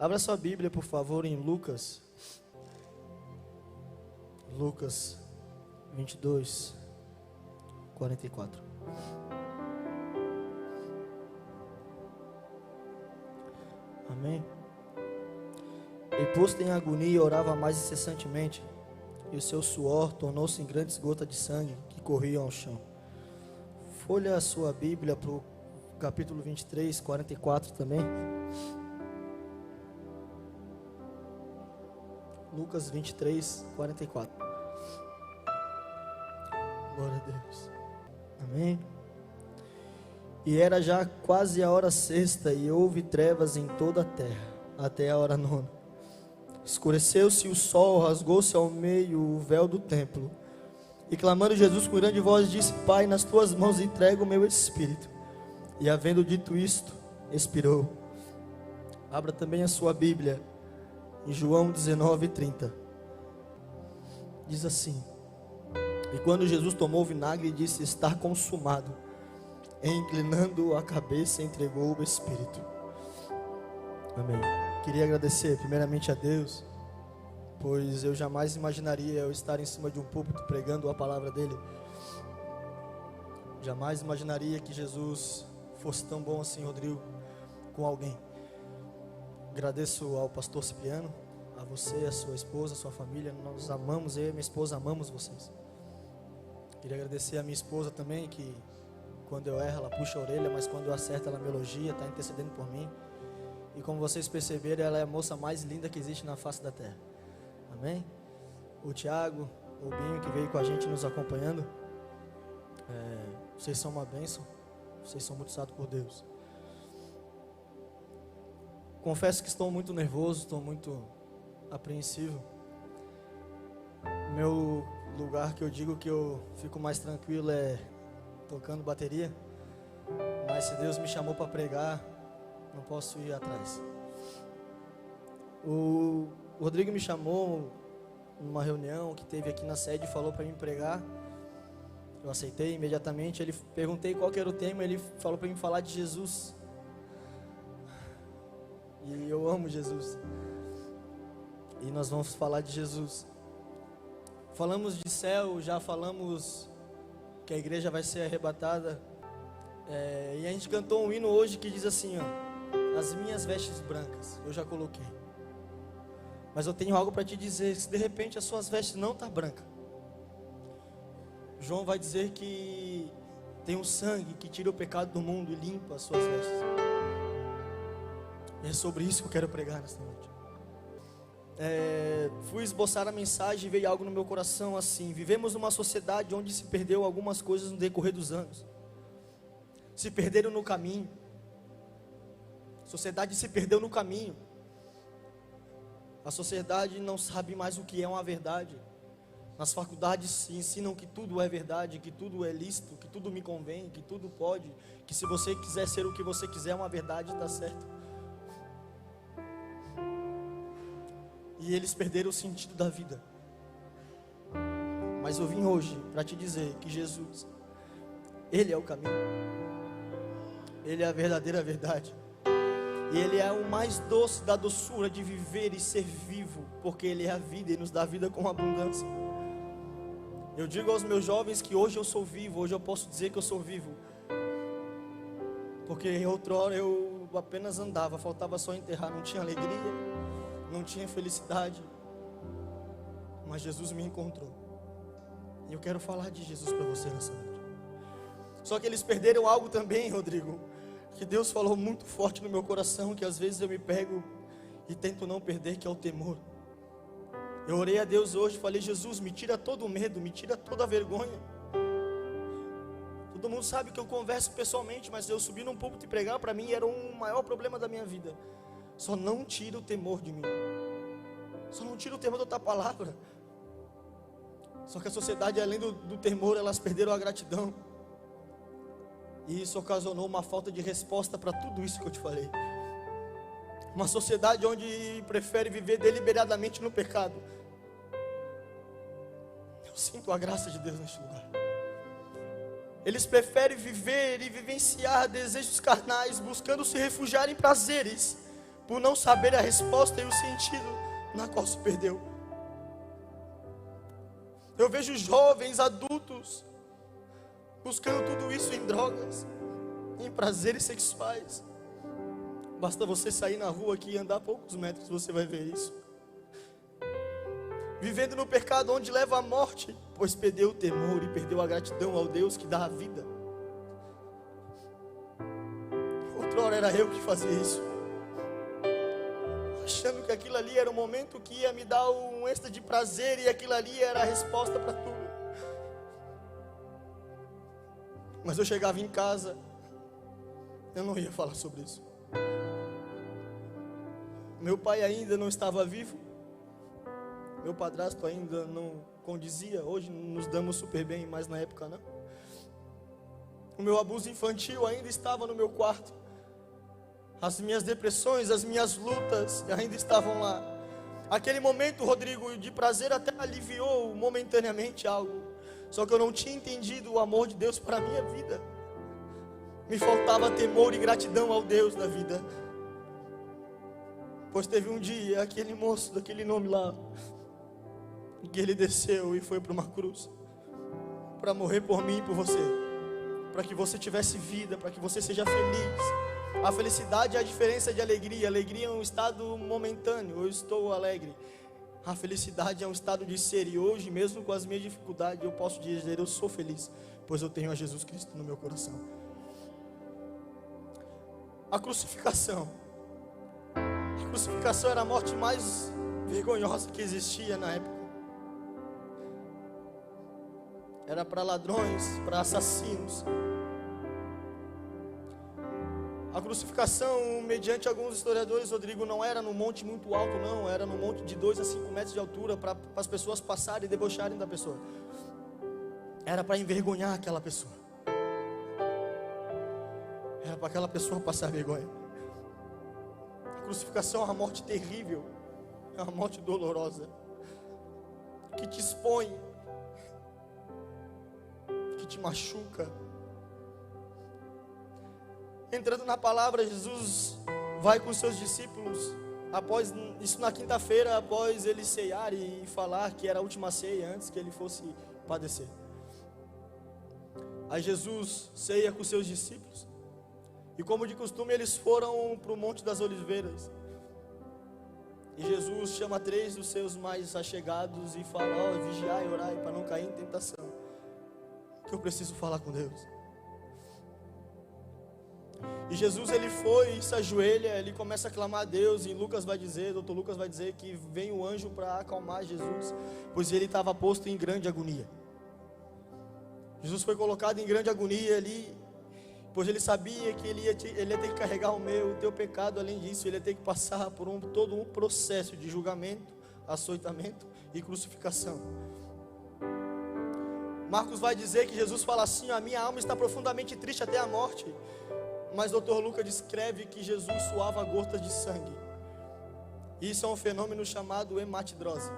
Abra sua Bíblia, por favor, em Lucas. Lucas 22, 44. Amém? E posto em agonia, orava mais incessantemente, e o seu suor tornou-se em grandes gotas de sangue que corriam ao chão. Folha a sua Bíblia para o capítulo 23, 44 também. Lucas 23, 44. Glória a Deus. Amém. E era já quase a hora sexta, e houve trevas em toda a terra, até a hora nona. Escureceu-se o sol, rasgou-se ao meio o véu do templo. E clamando Jesus com grande voz, disse: Pai, nas tuas mãos entrego o meu espírito. E havendo dito isto, expirou. Abra também a sua Bíblia, em João 19, 30. Diz assim: E quando Jesus tomou o vinagre e disse: Está consumado, e inclinando a cabeça, entregou o espírito. Amém. Queria agradecer primeiramente a Deus, pois eu jamais imaginaria eu estar em cima de um púlpito pregando a palavra dele. Jamais imaginaria que Jesus fosse tão bom assim, Rodrigo, com alguém. Agradeço ao pastor Cipriano, a você, a sua esposa, a sua família. Nós amamos, eu e minha esposa amamos vocês. Queria agradecer a minha esposa também, que quando eu erro ela puxa a orelha, mas quando eu acerto ela me elogia, está intercedendo por mim. E como vocês perceberam, ela é a moça mais linda que existe na face da terra. Amém? O Tiago, o Binho, que veio com a gente nos acompanhando. Vocês são uma bênção. Vocês são muito usados por Deus. Confesso que estou muito nervoso, estou muito apreensivo. Meu lugar que eu digo que eu fico mais tranquilo é tocando bateria. Mas se Deus me chamou para pregar, não posso ir atrás. O Rodrigo me chamou numa reunião que teve aqui na sede e falou para mim pregar. Eu aceitei imediatamente. Ele perguntei qual que era o tema, ele falou para mim falar de Jesus. E eu amo Jesus. E nós vamos falar de Jesus. Falamos de céu, já falamos que a igreja vai ser arrebatada. E a gente cantou um hino hoje que diz assim, ó: as minhas vestes brancas, eu já coloquei. Mas eu tenho algo para te dizer. Se de repente as suas vestes não estão brancas, João vai dizer que tem um sangue que tira o pecado do mundo e limpa as suas vestes. E é sobre isso que eu quero pregar nesta noite. Fui esboçar a mensagem e veio algo no meu coração assim: vivemos numa sociedade onde se perdeu algumas coisas no decorrer dos anos. Se perderam no caminho. A sociedade se perdeu no caminho. A sociedade não sabe mais o que é uma verdade. Nas faculdades se ensinam que tudo é verdade, que tudo é lícito, que tudo me convém, que tudo pode, que se você quiser ser o que você quiser, uma verdade, está certo. E eles perderam o sentido da vida. Mas eu vim hoje para te dizer que Jesus, Ele é o caminho, Ele é a verdadeira verdade. E Ele é o mais doce da doçura de viver e ser vivo, porque Ele é a vida e nos dá vida com abundância. Eu digo aos meus jovens que hoje eu sou vivo, hoje eu posso dizer que eu sou vivo, porque outrora eu apenas andava, faltava só enterrar, não tinha alegria, não tinha felicidade, mas Jesus me encontrou. E eu quero falar de Jesus para você nessa noite. Só que eles perderam algo também, Rodrigo, que Deus falou muito forte no meu coração, que às vezes eu me pego e tento não perder, que é o temor. Eu orei a Deus hoje, falei: Jesus, me tira todo o medo, me tira toda a vergonha. Todo mundo sabe que eu converso pessoalmente, mas eu subir num púlpito e pregar, para mim era um maior problema da minha vida. Só não tira o temor de mim. Só não tira o temor da tua palavra. Só que a sociedade, além do temor, elas perderam a gratidão. E isso ocasionou uma falta de resposta para tudo isso que eu te falei. Uma sociedade onde prefere viver deliberadamente no pecado. Eu sinto a graça de Deus neste lugar. Eles preferem viver e vivenciar desejos carnais, buscando se refugiar em prazeres, por não saber a resposta e o sentido na qual se perdeu. Eu vejo jovens, adultos, buscando tudo isso em drogas, em prazeres sexuais. Basta você sair na rua aqui e andar poucos metros, você vai ver isso. Vivendo no pecado onde leva à morte, pois perdeu o temor e perdeu a gratidão ao Deus que dá a vida. Outrora era eu que fazia isso, achando que aquilo ali era o momento que ia me dar um extra de prazer, e aquilo ali era a resposta para tudo. Mas eu chegava em casa, eu não ia falar sobre isso. Meu pai ainda não estava vivo, meu padrasto ainda não condizia. Hoje nos damos super bem, mas na época não. O meu abuso infantil ainda estava no meu quarto. As minhas depressões, as minhas lutas ainda estavam lá. Aquele momento, Rodrigo, de prazer até aliviou momentaneamente algo. Só que eu não tinha entendido o amor de Deus para a minha vida. Me faltava temor e gratidão ao Deus da vida. Pois teve um dia, aquele moço daquele nome lá, que ele desceu e foi para uma cruz, para morrer por mim e por você, para que você tivesse vida, para que você seja feliz. A felicidade é a diferença de alegria. Alegria é um estado momentâneo, eu estou alegre. A felicidade é um estado de ser, e hoje, mesmo com as minhas dificuldades, eu posso dizer, eu sou feliz, pois eu tenho a Jesus Cristo no meu coração. A crucificação era a morte mais vergonhosa que existia na época. Era para ladrões, para assassinos. A crucificação, mediante alguns historiadores, Rodrigo, não era num monte muito alto, não. Era num monte de 2 a 5 metros de altura, para as pessoas passarem e debocharem da pessoa. Era para envergonhar aquela pessoa. Era para aquela pessoa passar vergonha. A crucificação é uma morte terrível, é uma morte dolorosa, que te expõe, que te machuca. Entrando na palavra, Jesus vai com seus discípulos, após isso, na quinta-feira, após ele ceiar e falar que era a última ceia antes que ele fosse padecer. Aí Jesus ceia com seus discípulos, e como de costume eles foram para o Monte das Oliveiras, e Jesus chama 3 dos seus mais allegados e fala: vigiai e orai para não cair em tentação, que eu preciso falar com Deus. E Jesus, ele foi e se ajoelha, ele começa a clamar a Deus, e Lucas vai dizer, Dr. Lucas vai dizer que vem o anjo para acalmar Jesus, pois ele estava posto em grande agonia. Jesus foi colocado em grande agonia ali, pois ele sabia que ele ia ter que carregar o meu, o teu pecado. Além disso, ele ia ter que passar por todo um processo de julgamento, açoitamento e crucificação. Marcos vai dizer que Jesus fala assim: a minha alma está profundamente triste até a morte. Mas Dr. Lucas descreve que Jesus suava gotas de sangue. Isso é um fenômeno chamado hematidrose.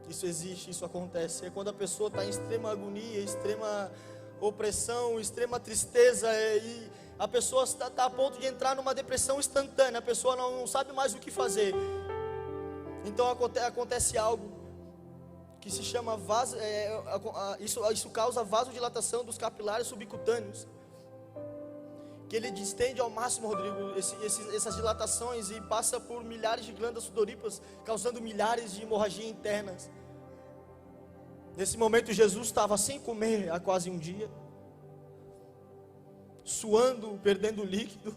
Isso existe, isso acontece. É quando a pessoa está em extrema agonia, extrema opressão, extrema tristeza, e a pessoa está a ponto de entrar numa depressão instantânea. A pessoa não sabe mais o que fazer. Então acontece algo que se chama isso causa vasodilatação dos capilares subcutâneos, que ele distende ao máximo, Rodrigo, essas dilatações, e passa por milhares de glândulas sudoríparas, causando milhares de hemorragias internas. Nesse momento, Jesus estava sem comer há quase um dia, suando, perdendo líquido,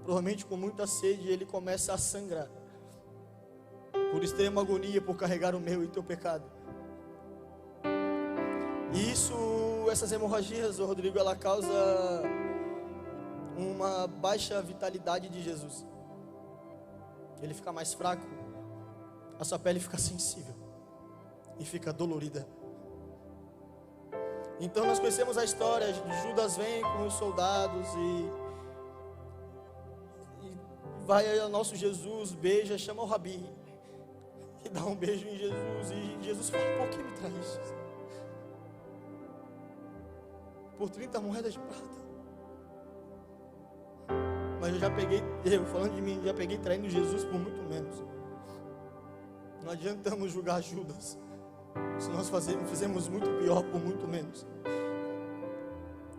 provavelmente com muita sede, e ele começa a sangrar, por extrema agonia, por carregar o meu e teu pecado. E essas hemorragias, Rodrigo, ela causa uma baixa vitalidade de Jesus. Ele fica mais fraco, a sua pele fica sensível e fica dolorida. Então nós conhecemos a história de Judas vem com os soldados e vai ao nosso Jesus, beija, chama o Rabi e dá um beijo em Jesus, e Jesus fala: por que me traíste? Por 30 moedas de prata. Mas falando de mim, já peguei traindo Jesus por muito menos. Não adiantamos julgar Judas, se nós fizemos muito pior por muito menos.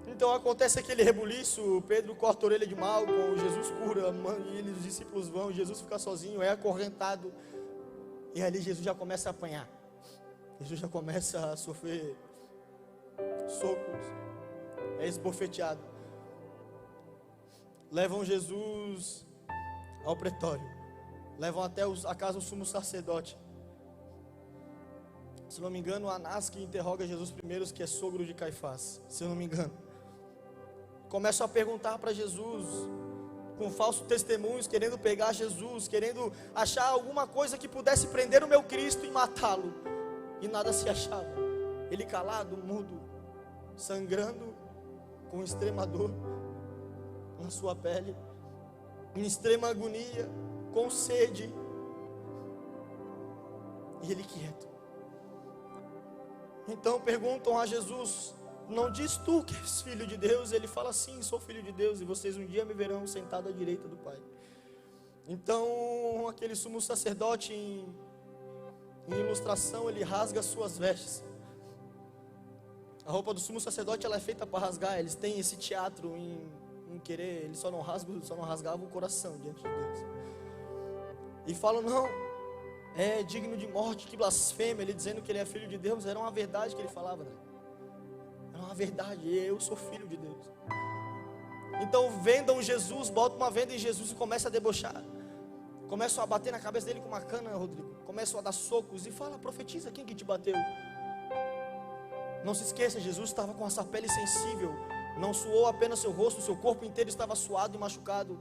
Então acontece aquele rebuliço, Pedro corta a orelha de Malco, Jesus cura, e os discípulos vão, Jesus fica sozinho, é acorrentado. E ali Jesus já começa a apanhar. Jesus já começa a sofrer socos, é esbofeteado. Levam Jesus ao pretório, levam até a casa do sumo sacerdote. Se não me engano, Anás que interroga Jesus primeiro, que é sogro de Caifás, se eu não me engano. Começam a perguntar para Jesus, com falsos testemunhos, querendo pegar Jesus, querendo achar alguma coisa que pudesse prender o meu Cristo e matá-lo. E nada se achava. Ele calado, mudo, sangrando, com extrema dor na sua pele, em extrema agonia, com sede. E ele quieto. Então perguntam a Jesus: não diz tu que és filho de Deus? Ele fala: sim, sou filho de Deus, e vocês um dia me verão sentado à direita do Pai. Então aquele sumo sacerdote, em ilustração, ele rasga suas vestes. A roupa do sumo sacerdote, ela é feita para rasgar. Eles têm esse teatro em querer, eles só não rasgavam o coração diante de Deus. E falam: não, é digno de morte, que blasfêmia. Ele dizendo que ele é filho de Deus, era uma verdade que ele falava, né? Era uma verdade, eu sou filho de Deus. Então vendam Jesus, botam uma venda em Jesus e começam a debochar. Começam a bater na cabeça dele com uma cana, Rodrigo. Começam a dar socos e fala: profetiza, quem que te bateu? Não se esqueça, Jesus estava com essa pele sensível. Não suou apenas seu rosto, seu corpo inteiro estava suado e machucado.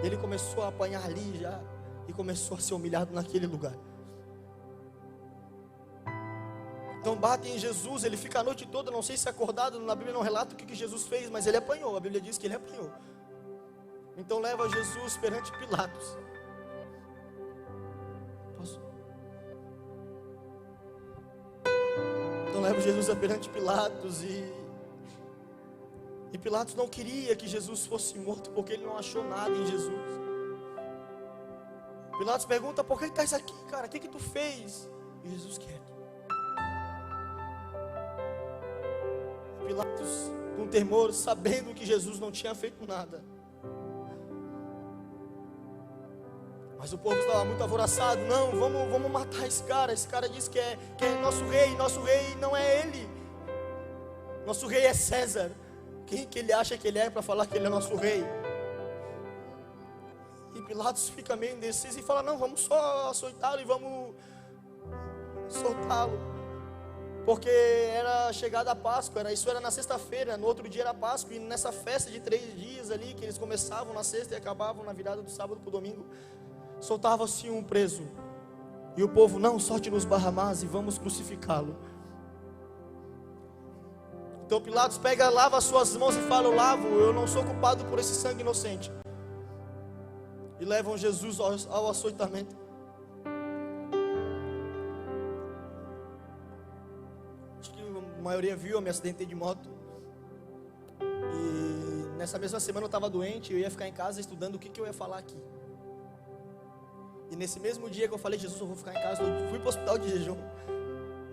Ele começou a apanhar ali já, e começou a ser humilhado naquele lugar. Então batem em Jesus, ele fica a noite toda, não sei se acordado, na Bíblia não relata o que Jesus fez, mas ele apanhou, a Bíblia diz que ele apanhou. Então leva Jesus perante Pilatos. Então leva Jesus perante Pilatos, e Pilatos não queria que Jesus fosse morto, porque ele não achou nada em Jesus. Pilatos pergunta: por que estás aqui, cara? O que tu fez? E Jesus quieto. Pilatos com temor, sabendo que Jesus não tinha feito nada. Mas o povo estava muito alvoroçado. Não, vamos matar esse cara. Esse cara diz que é nosso rei. Nosso rei não é ele. Nosso rei é César. Quem que ele acha que ele é para falar que ele é nosso rei? E Pilatos fica meio indeciso e fala: não, vamos só açoitá-lo e vamos soltá-lo. Porque era chegada a Páscoa, isso era na sexta-feira, no outro dia era Páscoa. E nessa festa de 3 dias ali, que eles começavam na sexta e acabavam na virada do sábado para o domingo, soltava-se um preso. E o povo: não, solte-nos Barrabás e vamos crucificá-lo. Então Pilatos lava as suas mãos e fala: eu lavo, eu não sou culpado por esse sangue inocente. E levam Jesus ao açoitamento. Acho que a maioria viu, eu me acidentei de moto. E nessa mesma semana eu estava doente, eu ia ficar em casa estudando o que eu ia falar aqui. E nesse mesmo dia que eu falei: Jesus, eu vou ficar em casa, eu fui para o hospital de jejum.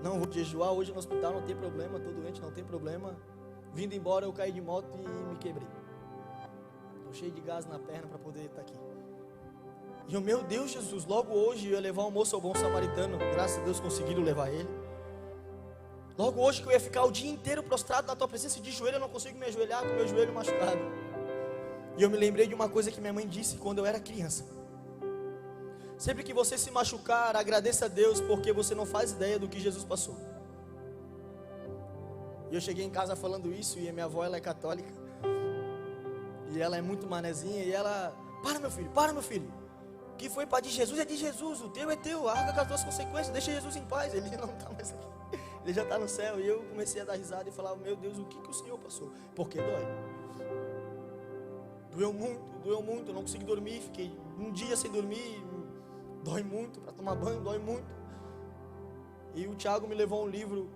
Não, vou jejuar hoje no hospital, não tem problema, estou doente, não tem problema. Vindo embora eu caí de moto e me quebrei. Estou cheio de gás na perna para poder estar aqui. E eu: meu Deus, Jesus, logo hoje eu ia levar um moço ao bom samaritano. Graças a Deus conseguiram levar ele. Logo hoje que eu ia ficar o dia inteiro prostrado na tua presença, de joelho, eu não consigo me ajoelhar com o meu joelho machucado. E eu me lembrei de uma coisa que minha mãe disse quando eu era criança: sempre que você se machucar, agradeça a Deus, porque você não faz ideia do que Jesus passou. E eu cheguei em casa falando isso, e a minha avó, ela é católica, e ela é muito manezinha, e ela: para meu filho, o que foi para de Jesus é de Jesus, o teu é teu, arca com as tuas consequências, deixa Jesus em paz, ele não está mais aqui, ele já está no céu. E eu comecei a dar risada e falar: meu Deus, o que o Senhor passou? Porque dói. Doeu muito, eu não consegui dormir, fiquei um dia sem dormir. Dói muito, para tomar banho dói muito. E o Tiago me levou um livro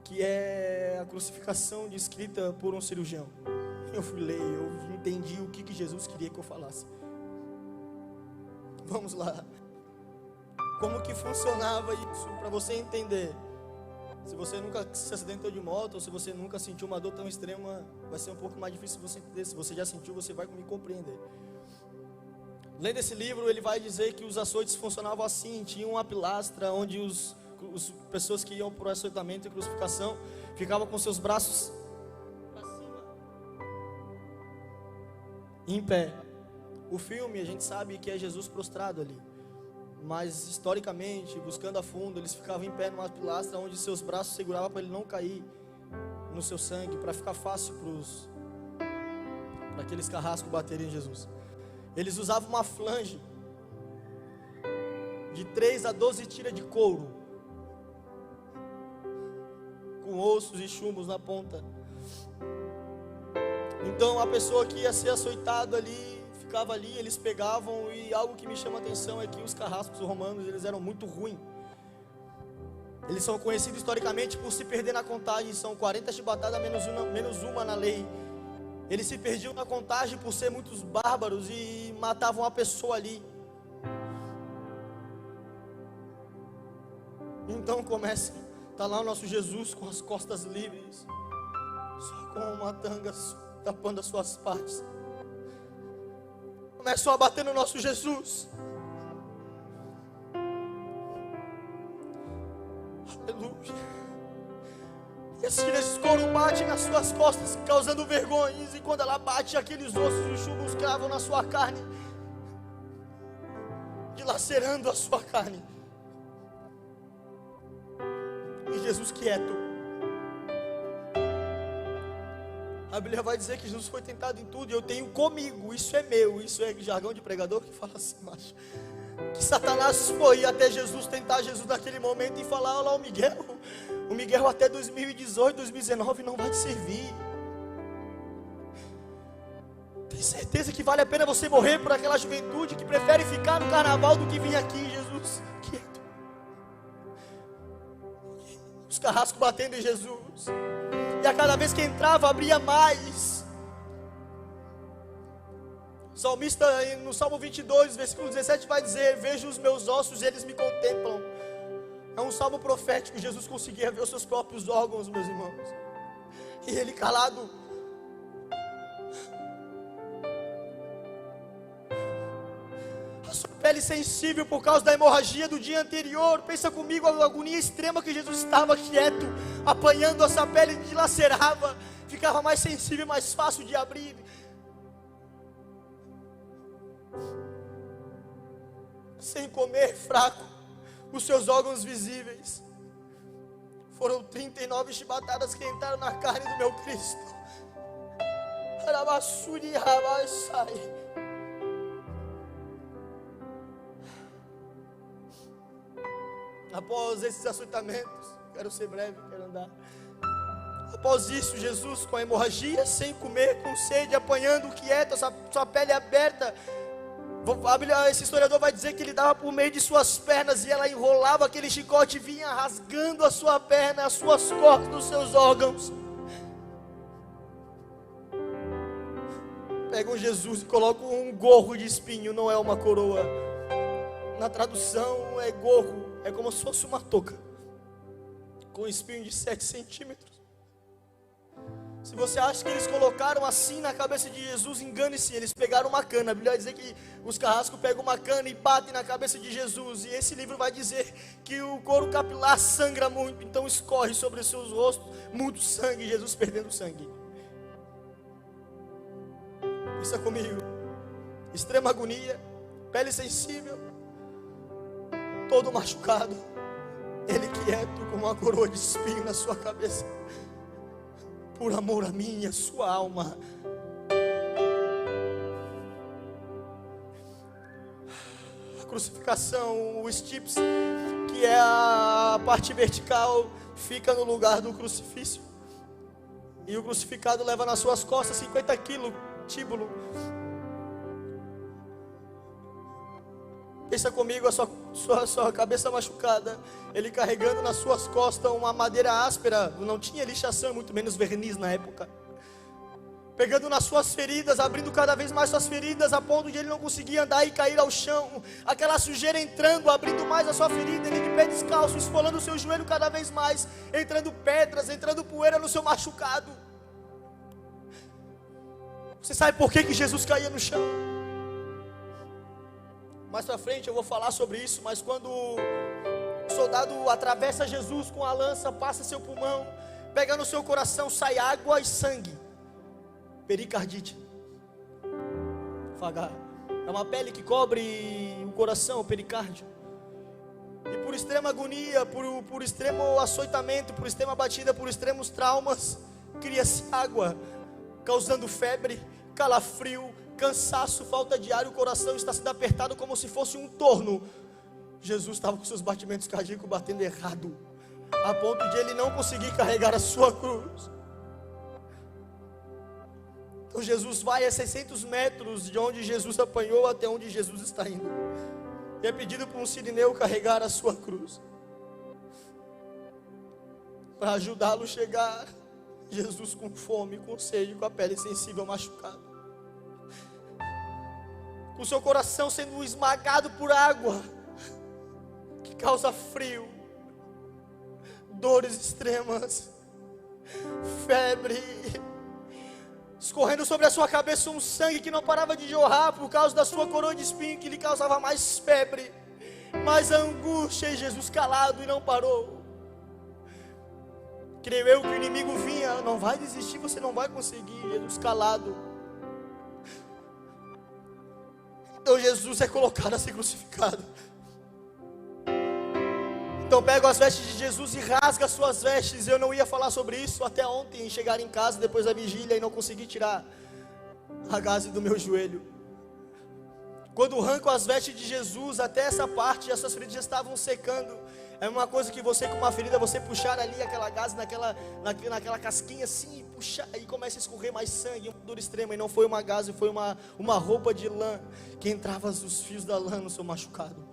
que é a crucificação descrita por um cirurgião. eu fui ler, eu entendi o que Jesus queria que eu falasse. Vamos lá. Como que funcionava isso, para você entender? Se você nunca se acidentou de moto, ou se você nunca sentiu uma dor tão extrema, vai ser um pouco mais difícil você entender. Se você já sentiu, você vai me compreender. Lendo esse livro, ele vai dizer que os açoites funcionavam assim. Tinha uma pilastra onde as pessoas que iam para o açoitamento e crucificação ficavam com seus braços para cima, em pé. O filme, a gente sabe que é Jesus prostrado ali, mas historicamente, buscando a fundo, eles ficavam em pé numa pilastra onde seus braços seguravam para ele não cair no seu sangue, para ficar fácil para aqueles carrascos baterem em Jesus. Eles usavam uma flange de 3 a 12 tiras de couro, com ossos e chumbos na ponta. Então a pessoa que ia ser açoitado ali, ficava ali, eles pegavam, e algo que me chama a atenção é que os carrascos romanos, eles eram muito ruins. Eles são conhecidos historicamente por se perder na contagem, são 40 chibatadas menos uma na lei. Eles se perdiam na contagem por ser muitos bárbaros e matavam a pessoa ali. Então começa, tá lá o nosso Jesus com as costas livres, só com uma tanga tapando as suas partes. Começam a bater no nosso Jesus. Aleluia. E as tiras de couro batem nas suas costas, causando vergonhas. E quando ela bate, aqueles ossos e os chumbos cravam na sua carne, dilacerando a sua carne. E Jesus quieto. A Bíblia vai dizer que Jesus foi tentado em tudo, e eu tenho comigo, isso é meu. Isso é jargão de pregador que fala assim, macho, que Satanás foi até Jesus, tentar Jesus naquele momento e falar: olha lá o Miguel até 2018, 2019 não vai te servir. Tem certeza que vale a pena você morrer por aquela juventude que prefere ficar no carnaval do que vir aqui, Jesus? Quieto. Os carrascos batendo em Jesus, e a cada vez que entrava, abria mais. O salmista, no Salmo 22, versículo 17, vai dizer: vejo os meus ossos e eles me contemplam. É um salmo profético. Jesus conseguia ver os seus próprios órgãos, meus irmãos, e ele calado. A sua pele sensível por causa da hemorragia do dia anterior. Pensa comigo a agonia extrema que Jesus estava quieto, apanhando essa pele, dilacerava, ficava mais sensível, mais fácil de abrir. Sem comer, fraco, os seus órgãos visíveis. Foram 39 chibatadas que entraram na carne do meu Cristo. Arabassuri rabassai. Após esses açoitamentos, quero ser breve, quero andar. Após isso, Jesus com a hemorragia, sem comer, com sede, apanhando quieto, sua pele aberta. Esse historiador vai dizer que ele dava por meio de suas pernas, e ela enrolava aquele chicote e vinha rasgando a sua perna, as suas costas, os seus órgãos. Pegam Jesus e colocam um gorro de espinho, não é uma coroa. Na tradução é gorro. É como se fosse uma touca, com um espinho de 7 centímetros. Se você acha que eles colocaram assim na cabeça de Jesus, engane-se. Eles pegaram uma cana. A Bíblia vai dizer que os carrascos pegam uma cana e batem na cabeça de Jesus. E esse livro vai dizer que o couro capilar sangra muito, então escorre sobre os seus rostos muito sangue, Jesus perdendo sangue. Pensa comigo. Extrema agonia, pele sensível, todo machucado, ele quieto com uma coroa de espinho na sua cabeça, por amor a mim e a sua alma. A crucificação, o stips, que é a parte vertical, fica no lugar do crucifício, e o crucificado leva nas suas costas 50 quilos, tíbulo. Pensa comigo, a sua cabeça machucada, ele carregando nas suas costas uma madeira áspera. Não tinha lixação, muito menos verniz na época. pegando nas suas feridas, abrindo cada vez mais suas feridas, a ponto de ele não conseguir andar e cair ao chão, aquela sujeira entrando, abrindo mais a sua ferida, ele de pé descalço, esfolando o seu joelho cada vez mais, entrando pedras, entrando poeira no seu machucado. Você sabe por que Jesus caía no chão? Mais pra frente eu vou falar sobre isso, mas quando o soldado atravessa Jesus com a lança, passa seu pulmão, pega no seu coração, sai água e sangue. Pericardite. É uma pele que cobre o coração, o pericárdio. E por extrema agonia, por extremo açoitamento, por extrema batida, por extremos traumas, cria-se água, causando febre, calafrio, cansaço, falta de ar, e o coração está sendo apertado como se fosse um torno. Jesus estava com seus batimentos cardíacos batendo errado, a ponto de ele não conseguir carregar a sua cruz. Então Jesus vai a 600 metros de onde Jesus apanhou até onde Jesus está indo, e é pedido para um sirineu carregar a sua cruz, para ajudá-lo a chegar. Jesus com fome, com sede, com a pele sensível, machucado, com seu coração sendo esmagado por água, que causa frio, dores extremas, febre, escorrendo sobre a sua cabeça um sangue que não parava de jorrar por causa da sua coroa de espinho, que lhe causava mais febre, mais angústia, e Jesus calado e não parou. Creio eu que o inimigo vinha, não vai desistir, você não vai conseguir. Jesus calado. Então Jesus é colocado a ser crucificado. Então pego as vestes de Jesus e rasga as suas vestes. Eu não ia falar sobre isso até ontem, chegar em casa depois da vigília e não consegui tirar a gaze do meu joelho. Quando arranco as vestes de Jesus, até essa parte, essas feridas já estavam secando. É uma coisa que você, com uma ferida, você puxar ali aquela gaze naquela casquinha assim, puxar, e começa a escorrer mais sangue, uma dor extrema. E não foi uma gaze, foi uma roupa de lã, que entrava os fios da lã no seu machucado.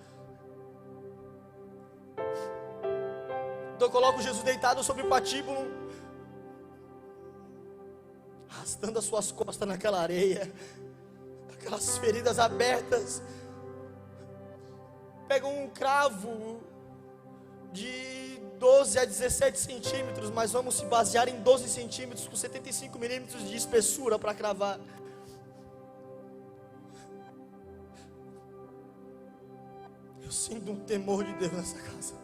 Então eu coloco Jesus deitado sobre o patíbulo, arrastando as suas costas naquela areia, aquelas feridas abertas. Pega um cravo de 12 a 17 centímetros, mas vamos se basear em 12 centímetros, com 75 milímetros de espessura para cravar. Eu sinto um temor de Deus nessa casa.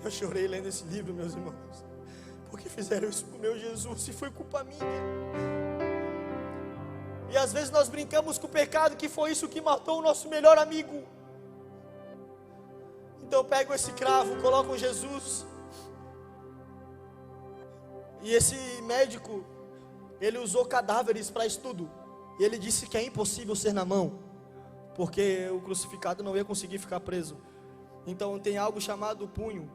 Eu chorei lendo esse livro, meus irmãos, porque fizeram isso com o meu Jesus, e foi culpa minha. E às vezes nós brincamos com o pecado, que foi isso que matou o nosso melhor amigo. Então eu pego esse cravo, coloco Jesus. E esse médico, ele usou cadáveres para estudo. E ele disse que é impossível ser na mão, porque o crucificado não ia conseguir ficar preso. Então tem algo chamado punho,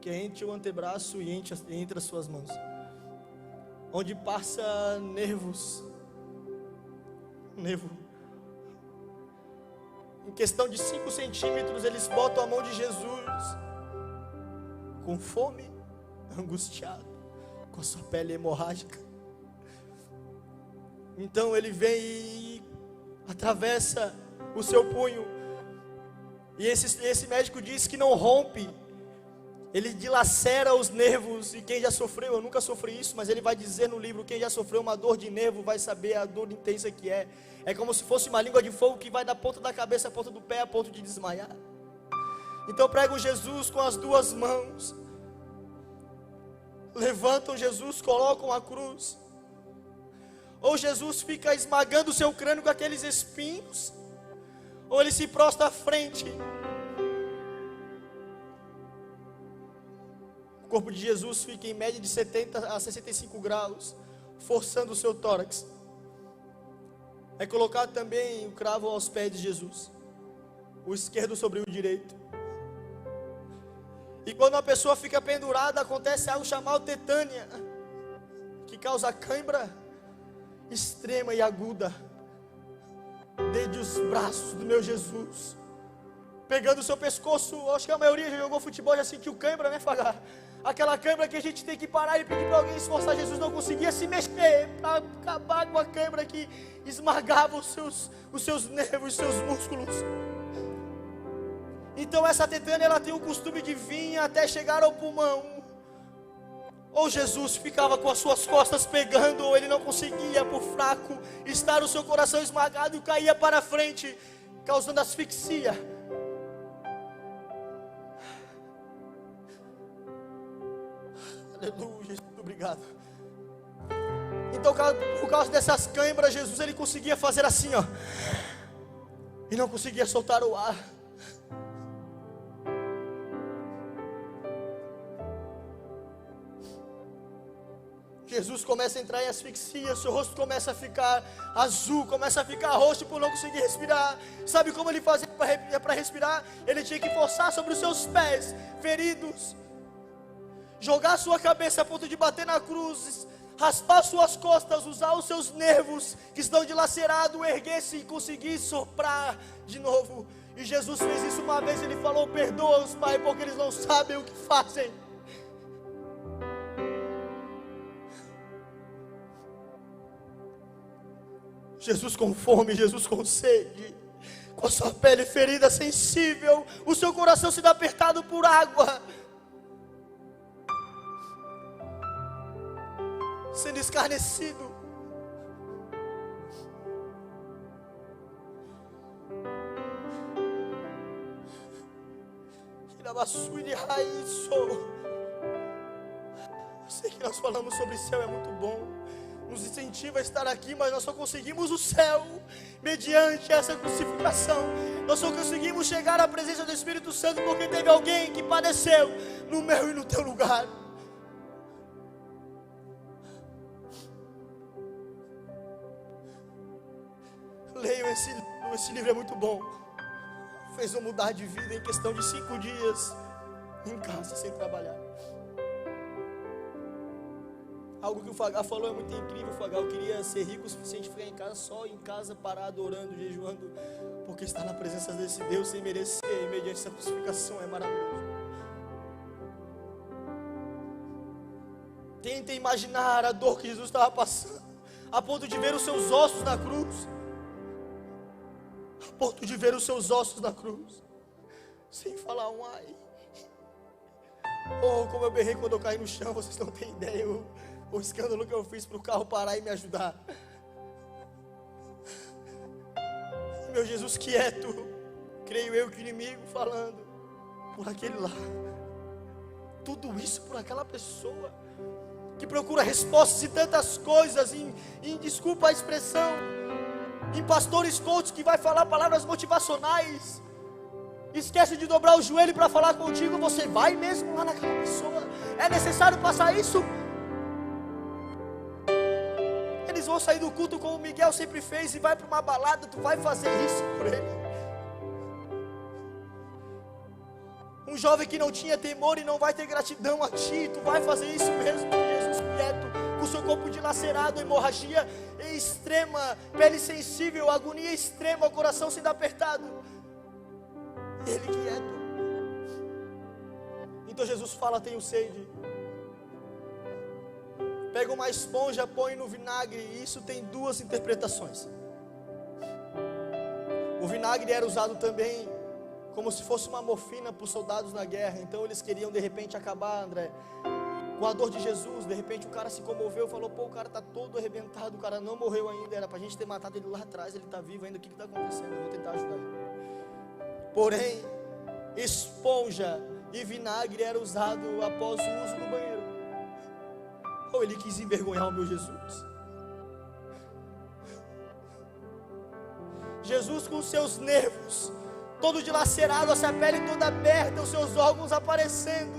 que é entre o antebraço e entre as suas mãos, onde passa nervo. Em questão de 5 centímetros, eles botam a mão de Jesus, com fome, angustiado, com a sua pele hemorrágica. Então ele vem e atravessa o seu punho, e esse médico diz que não rompe, ele dilacera os nervos. E quem já sofreu, eu nunca sofri isso, mas ele vai dizer no livro, quem já sofreu uma dor de nervo vai saber a dor intensa que é. É como se fosse uma língua de fogo que vai da ponta da cabeça à ponta do pé, a ponto de desmaiar. Então prego Jesus com as duas mãos, levantam Jesus, colocam a cruz. Ou Jesus fica esmagando o seu crânio com aqueles espinhos, ou ele se prostra à frente. O corpo de Jesus fica em média de 70 a 65 graus, forçando o seu tórax. É colocado também o cravo aos pés de Jesus, o esquerdo sobre o direito. E quando uma pessoa fica pendurada, acontece algo chamado tetânia, que causa cãibra extrema e aguda, desde os braços do meu Jesus pegando o seu pescoço. Acho que a maioria já jogou futebol, já sentiu cãibra, né, Fagá? Aquela cãibra que a gente tem que parar e pedir para alguém esforçar. Jesus não conseguia se mexer para acabar com a cãibra que esmagava os seus nervos, os seus músculos. Então essa tetânia, ela tem o costume de vir até chegar ao pulmão. Ou Jesus ficava com as suas costas pegando, ou ele não conseguia, por fraco, estar o seu coração esmagado e caía para frente, causando asfixia. Aleluia, Jesus, obrigado. Então, por causa dessas cãibras, Jesus, ele conseguia fazer assim, ó, e não conseguia soltar o ar. Jesus começa a entrar em asfixia, seu rosto começa a ficar azul, começa a ficar roxo por não conseguir respirar. Sabe como ele fazia para respirar? Ele tinha que forçar sobre os seus pés feridos, jogar sua cabeça a ponto de bater na cruz, raspar suas costas, usar os seus nervos que estão dilacerados, erguer-se e conseguir soprar de novo. E Jesus fez isso uma vez, ele falou: perdoa-os, Pai, porque eles não sabem o que fazem. Jesus com fome, Jesus com sede, com a sua pele ferida, sensível, o seu coração sendo apertado por água, sendo escarnecido. Eu sei que nós falamos sobre céu, é muito bom, nos incentiva a estar aqui, mas nós só conseguimos o céu mediante essa crucificação. Nós só conseguimos chegar à presença do Espírito Santo porque teve alguém que padeceu no meu e no teu lugar. Leiam esse livro, é muito bom. Fez eu mudar de vida em questão de 5 dias em casa, sem trabalhar. Algo que o Fagá falou é muito incrível, Fagá. Eu queria ser rico o suficiente para ficar em casa, só em casa, parado, orando, jejuando, porque estar na presença desse Deus sem merecer, mediante essa crucificação, é maravilhoso. Tenta imaginar a dor que Jesus estava passando, a ponto de ver os seus ossos na cruz, a ponto de ver os seus ossos na cruz, sem falar um ai. Oh, como eu berrei quando eu caí no chão, vocês não têm ideia. O escândalo que eu fiz para o carro parar e me ajudar. Meu Jesus quieto, creio eu que o inimigo falando por aquele lá. Tudo isso por aquela pessoa que procura respostas em tantas coisas, em desculpa a expressão, em pastores coaches que vai falar palavras motivacionais. Esquece de dobrar o joelho para falar contigo. Você vai mesmo lá naquela pessoa? É necessário passar isso? Eles vão sair do culto como o Miguel sempre fez e vai para uma balada. Tu vai fazer isso por ele? Um jovem que não tinha temor e não vai ter gratidão a ti, tu vai fazer isso mesmo? Jesus quieto, com seu corpo dilacerado, hemorragia extrema, pele sensível, agonia extrema, o coração sendo apertado, ele quieto. Então Jesus fala: tenho sede. Pega uma esponja, põe no vinagre. E isso tem 2 interpretações. O vinagre era usado também como se fosse uma morfina para os soldados na guerra. Então eles queriam de repente acabar, André, com a dor de Jesus. De repente o cara se comoveu, falou: pô, o cara está todo arrebentado, o cara não morreu ainda, era para a gente ter matado ele lá atrás, ele está vivo ainda, o que está acontecendo? Eu vou tentar ajudar ele. Porém, esponja e vinagre era usado após o uso no banheiro. Ou ele quis envergonhar o meu Jesus? Jesus com seus nervos todo dilacerado, a sua pele toda aberta, os seus órgãos aparecendo,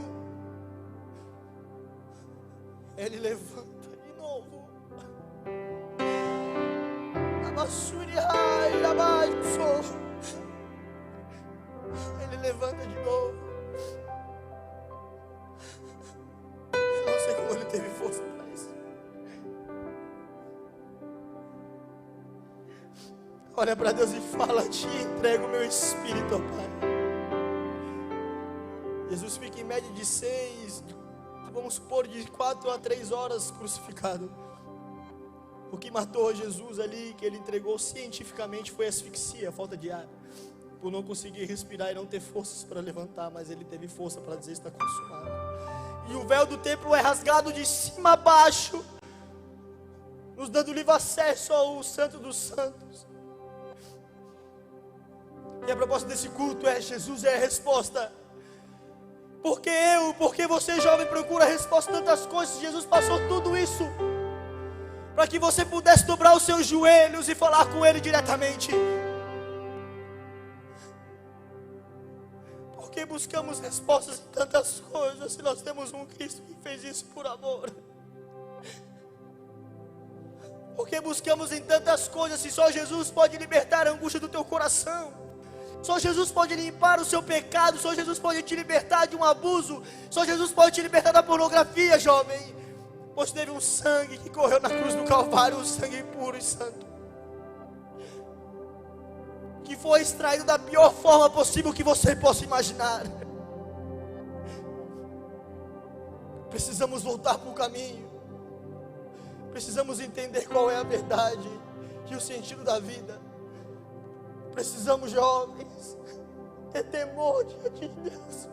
ele levanta de novo. Ele levanta de novo. Eu não sei como ele teve força para isso. Olha para Deus e fala: te entrego o meu espírito, ó Pai. média de 6, vamos supor, de 4 a 3 horas crucificado. O que matou Jesus ali, que ele entregou cientificamente, foi asfixia, falta de ar, por não conseguir respirar e não ter forças para levantar, mas ele teve força para dizer: está consumado. E o véu do templo é rasgado de cima a baixo, nos dando livre acesso ao Santo dos Santos. E a proposta desse culto é: Jesus é a resposta. Porque você, jovem, procura a resposta em tantas coisas. Jesus passou tudo isso para que você pudesse dobrar os seus joelhos e falar com Ele diretamente. Porque buscamos respostas em tantas coisas, se nós temos um Cristo que fez isso por amor? Porque buscamos em tantas coisas, se só Jesus pode libertar a angústia do teu coração? Só Jesus pode limpar o seu pecado, só Jesus pode te libertar de um abuso, só Jesus pode te libertar da pornografia, jovem. Pois teve um sangue que correu na cruz do Calvário, um sangue puro e santo, que foi extraído da pior forma possível que você possa imaginar. Precisamos voltar para o caminho, precisamos entender qual é a verdade e o sentido da vida. Precisamos, jovens, ter temor diante de Deus.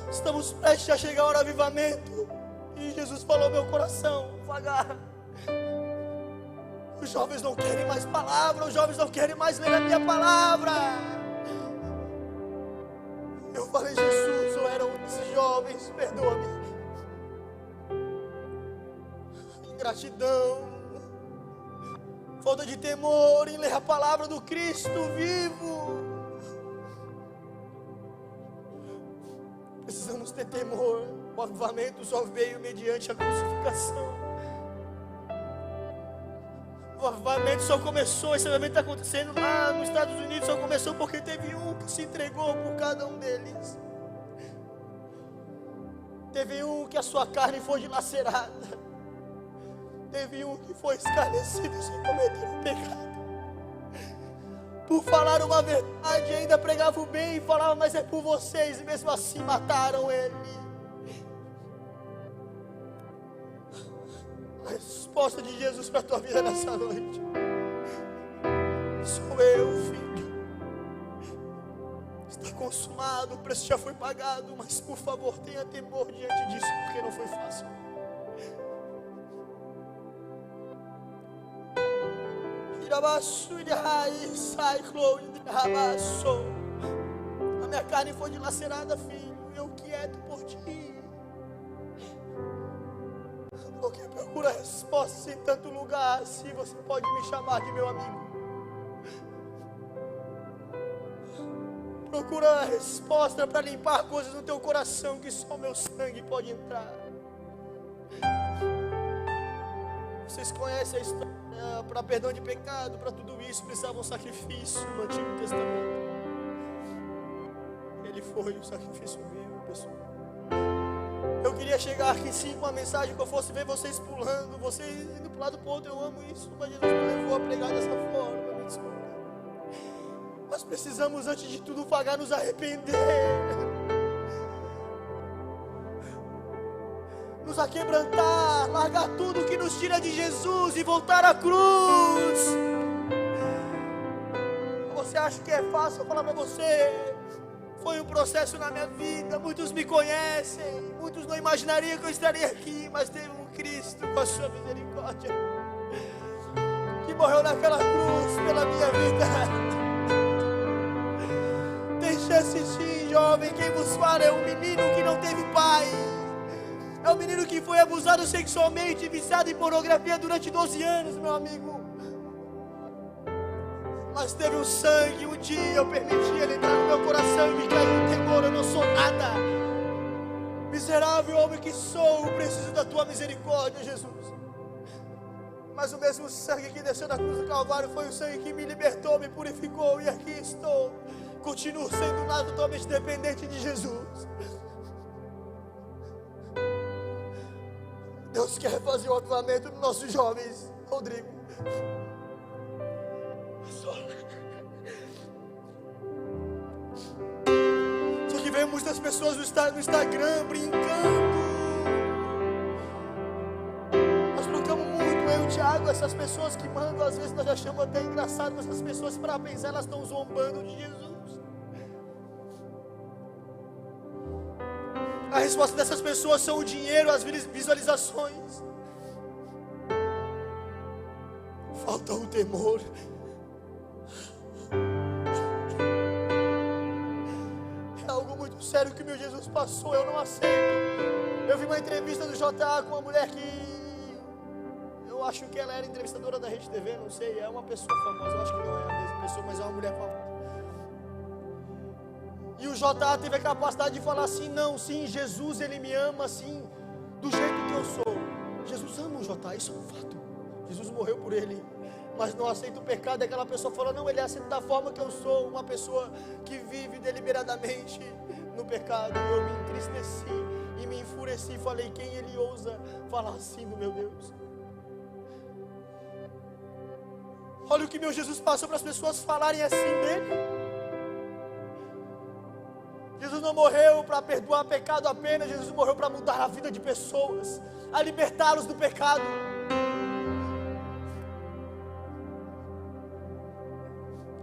Estamos prestes a chegar ao avivamento, e Jesus falou: meu coração vagar. Os jovens não querem mais palavra, os jovens não querem mais ler a minha palavra. Eu falei: Jesus, eu era um desses jovens, perdoa-me. Ingratidão, falta de temor em ler a palavra do Cristo vivo. Precisamos ter temor. O avivamento só veio mediante a crucificação. O avivamento só começou, esse avivamento está acontecendo lá nos Estados Unidos, só começou porque teve um que se entregou por cada um deles. Teve um que a sua carne foi dilacerada. Teve um que foi escarnecido sem cometer um pecado. Por falar uma verdade, ainda pregava o bem e falava: mas é por vocês, e mesmo assim mataram ele. A resposta de Jesus para a tua vida nessa noite: sou eu, filho. Está consumado, o preço já foi pagado, mas por favor tenha temor diante disso, porque não foi fácil. A minha carne foi dilacerada, filho, eu quieto por ti. Porque procura respostas em tanto lugar, assim você pode me chamar de meu amigo. Procura a resposta para limpar coisas no teu coração que só o meu sangue pode entrar. Vocês conhecem a história? Para perdão de pecado, para tudo isso precisava um sacrifício no Antigo Testamento. Ele foi o sacrifício vivo, pessoal. Eu queria chegar aqui sim com uma mensagem que eu fosse ver vocês pulando, vocês indo para um lado para o outro. Eu amo isso, mas Jesus me levou a pregar dessa forma, me desculpa. Mas precisamos, antes de tudo, pagar, nos arrepender, nos aquebrantar, largar tudo que nos tira de Jesus e voltar à cruz. Você acha que é fácil? Eu falar para você, foi um processo na minha vida. Muitos me conhecem, muitos não imaginariam que eu estaria aqui, mas teve um Cristo com a sua misericórdia que morreu naquela cruz pela minha vida. Tem chance sim, jovem. Quem vos fala é um menino que não teve pai. É um menino que foi abusado sexualmente, viciado em pornografia durante 12 anos, meu amigo. Mas teve um sangue, um dia eu permiti ele entrar no meu coração e me caiu um temor: eu não sou nada. Miserável homem que sou, preciso da tua misericórdia, Jesus. Mas o mesmo sangue que desceu da cruz do Calvário foi o sangue que me libertou, me purificou, e aqui estou. Continuo sendo nada, totalmente dependente de Jesus. Deus quer fazer o avivamento dos nossos jovens, Rodrigo. Só que vemos muitas pessoas no Instagram brincando. Nós brincamos muito, eu e o Thiago, essas pessoas que mandam, às vezes nós achamos até engraçado, essas pessoas, para pensar, elas estão zombando de Jesus. A resposta dessas pessoas são o dinheiro, as visualizações. Falta o temor. É algo muito sério que o meu Jesus passou, eu não aceito. Eu vi uma entrevista do JA com uma mulher que eu acho que ela era entrevistadora da Rede TV, não sei, é uma pessoa famosa, eu acho que não é a mesma pessoa, mas é uma mulher famosa. E o JA teve a capacidade de falar assim: não, sim, Jesus, Ele me ama assim, do jeito que eu sou. Jesus ama o JA, isso é um fato. Jesus morreu por ele, mas não aceita o pecado. E aquela pessoa fala: não, Ele aceita da forma que eu sou, uma pessoa que vive deliberadamente no pecado. Eu me entristeci e me enfureci, falei: quem Ele ousa falar assim do meu Deus? Olha o que meu Jesus passou para as pessoas falarem assim dele. Jesus não morreu para perdoar pecado apenas, Jesus morreu para mudar a vida de pessoas, a libertá-los do pecado.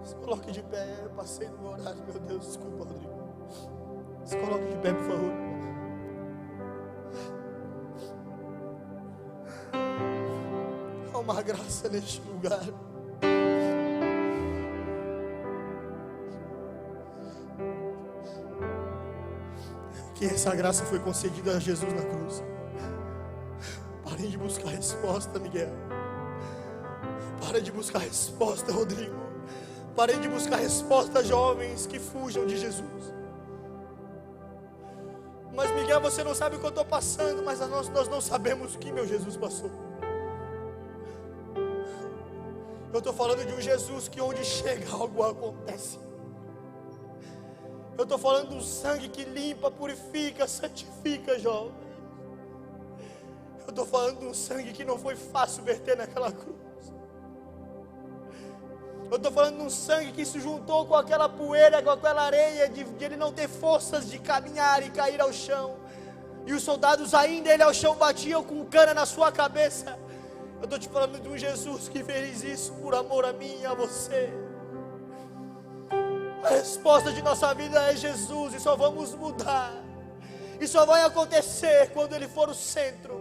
Se coloque de pé, eu passei no meu horário, meu Deus, desculpa, Rodrigo. Se coloque de pé, por favor. Há uma graça neste lugar. Que essa graça foi concedida a Jesus na cruz. Parem de buscar resposta, Miguel. Parem de buscar resposta, Rodrigo. Parem de buscar resposta, jovens que fujam de Jesus. Mas Miguel, você não sabe o que eu estou passando. Mas nós não sabemos o que meu Jesus passou. Eu estou falando de um Jesus que onde chega algo acontece. Eu estou falando de um sangue que limpa, purifica, santifica, jovem. Eu estou falando de um sangue que não foi fácil verter naquela cruz. Eu estou falando de um sangue que se juntou com aquela poeira, com aquela areia, de ele não ter forças de caminhar e cair ao chão. E os soldados ainda ele ao chão batiam com cana na sua cabeça. Eu estou te falando de um Jesus que fez isso por amor a mim e a você. A resposta de nossa vida é Jesus, e só vamos mudar. E só vai acontecer quando Ele for o centro.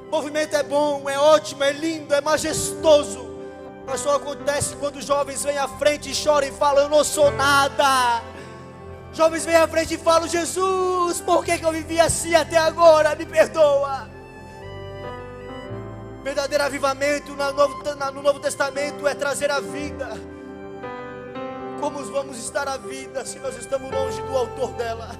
O movimento é bom, é ótimo, é lindo, é majestoso. Mas só acontece quando os jovens vêm à frente e choram e falam: eu não sou nada. Jovens vêm à frente e falam: Jesus, por que eu vivi assim até agora? Me perdoa. Verdadeiro avivamento no Novo Testamento é trazer a vida. Como vamos estar a vida se nós estamos longe do autor dela?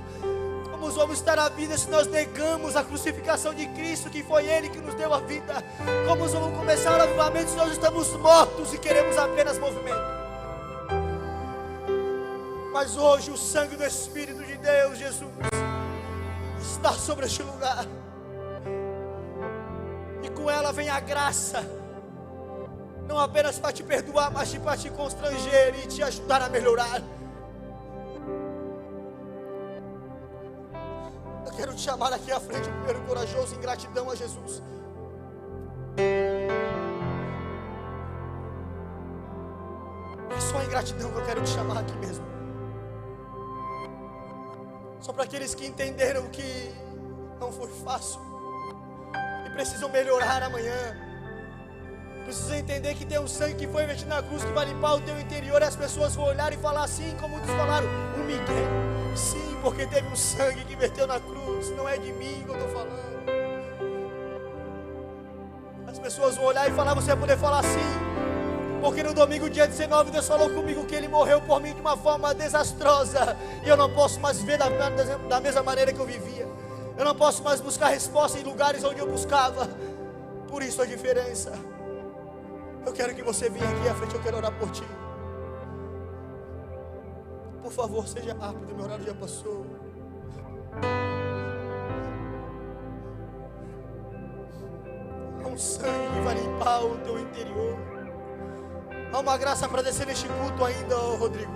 Como vamos estar a vida se nós negamos a crucificação de Cristo, que foi Ele que nos deu a vida? Como vamos começar o avivamento se nós estamos mortos e queremos apenas movimento? Mas hoje o sangue do Espírito de Deus, Jesus, está sobre este lugar. E com ela vem a graça, não apenas para te perdoar, mas para te constranger e te ajudar a melhorar. Eu quero te chamar aqui à frente, primeiro corajoso, em gratidão a Jesus. É só em gratidão que eu quero te chamar aqui mesmo. Só para aqueles que entenderam que não foi fácil e precisam melhorar amanhã. Precisam entender que tem um sangue que foi vertido na cruz, que vai limpar o teu interior. E as pessoas vão olhar e falar assim, como muitos falaram: o Miguel. Sim, porque teve um sangue que verteu na cruz. Não é de mim que eu estou falando. As pessoas vão olhar e falar, você vai poder falar assim: porque no domingo, dia 19, Deus falou comigo que Ele morreu por mim de uma forma desastrosa. E eu não posso mais viver da mesma maneira que eu vivia. Eu não posso mais buscar resposta em lugares onde eu buscava. Por isso a diferença. Eu quero que você venha aqui à frente, eu quero orar por ti. Por favor, seja rápido, meu horário já passou. Há um sangue que vai limpar o teu interior. Há uma graça para descer neste culto ainda, Rodrigo.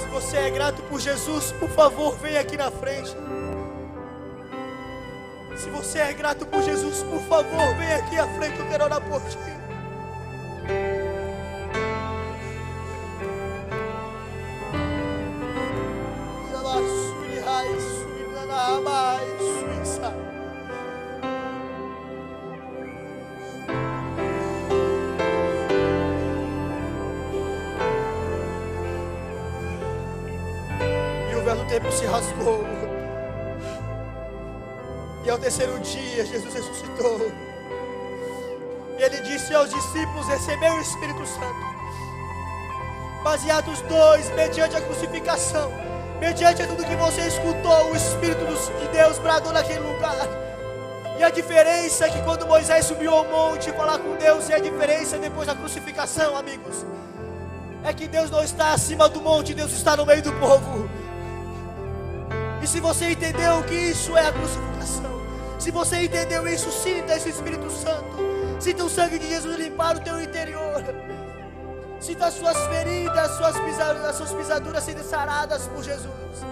Se você é grato por Jesus, por favor, venha aqui na frente. Se você é grato por Jesus, por favor, venha aqui à frente, eu quero orar por ti. E o véu do templo se rasgou. E ao terceiro dia, Jesus ressuscitou. E ele disse aos discípulos: recebeu o Espírito Santo. Baseados 2, mediante a crucificação, mediante tudo que você escutou, o Espírito de Deus bradou naquele lugar. E a diferença é que quando Moisés subiu ao monte falar com Deus, e a diferença depois da crucificação, amigos, é que Deus não está acima do monte, Deus está no meio do povo. E se você entendeu que isso é a crucificação, se você entendeu isso, sinta esse Espírito Santo. Sinta o sangue de Jesus limpar o teu interior. Sinta as suas feridas, as suas pisaduras sendo saradas por Jesus.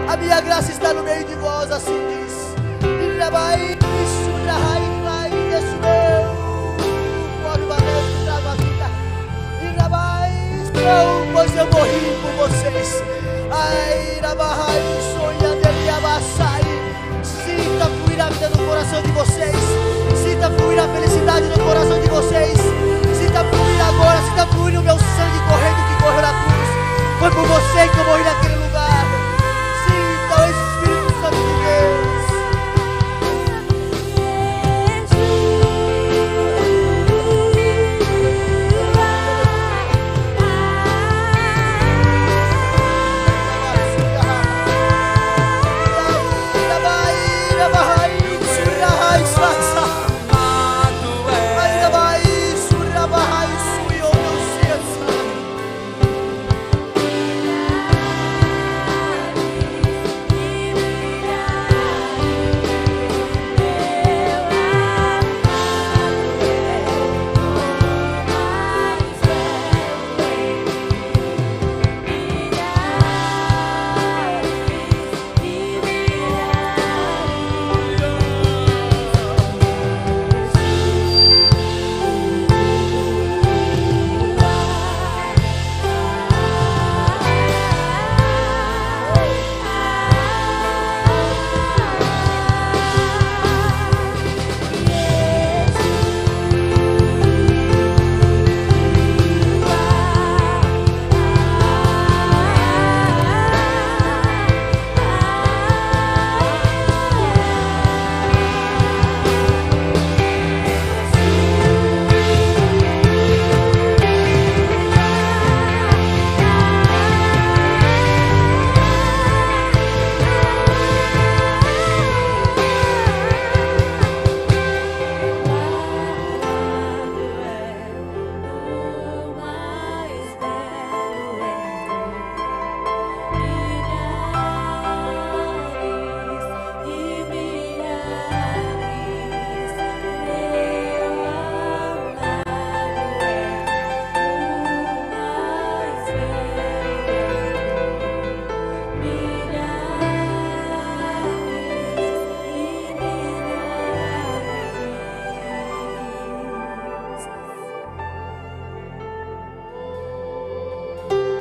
A minha graça está no meio de vós, assim diz.